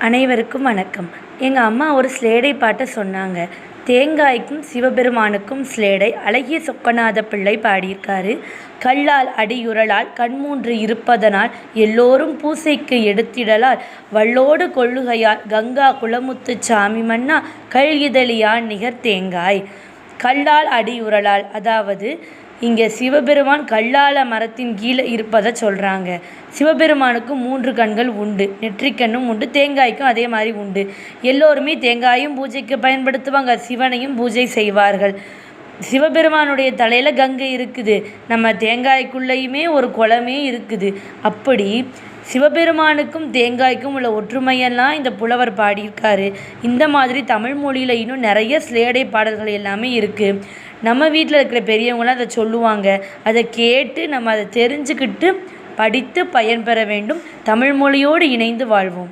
அனைவருக்கும் வணக்கம். எங்கள் அம்மா ஒரு ஸ்லேடை பாட்ட சொன்னாங்க. தேங்காய்க்கும் சிவபெருமானுக்கும் ஸ்லேடை அழகிய சொக்கநாத பிள்ளை பாடியிருக்காரு. கல்லால் அடியுரலால் கண்மூன்று இருப்பதனால் எல்லோரும் பூசைக்கு எடுத்திடலால் வல்லோடு கொள்ளுகையால் கங்கா குலமுத்து சாமி மன்னா கல்இதழியான் நிகர் தேங்காய். கல்லால் அடியுரலால் அதாவது இங்கே சிவபெருமான் கல்லால மரத்தின் கீழே இருப்பதை சொல்கிறாங்க. சிவபெருமானுக்கு 3 கண்கள் உண்டு, நெற்றிக்கண்ணும் உண்டு, தேங்காய்க்கும் அதே மாதிரி உண்டு. எல்லோருமே தேங்காயும் பூஜைக்கு பயன்படுத்துவாங்க, சிவனையும் பூஜை செய்வார்கள். சிவபெருமானுடைய தலையில் கங்கை இருக்குது, நம்ம தேங்காய்க்குள்ளேயுமே ஒரு குளமே இருக்குது. அப்படி சிவபெருமானுக்கும் தேங்காய்க்கும் உள்ள ஒற்றுமையெல்லாம் இந்த புலவர் பாடியிருக்காரு. இந்த மாதிரி தமிழ் மொழியில் இன்னும் நிறைய ஸ்லேடை பாடல்கள் எல்லாமே இருக்குது. நம்ம வீட்டில் இருக்கிற பெரியவங்களாம் அதை சொல்லுவாங்க. அதை கேட்டு நம்ம அதை தெரிஞ்சுக்கிட்டு படித்து பயன்பெற வேண்டும். தமிழ் மொழியோடு இணைந்து வாழ்வோம்.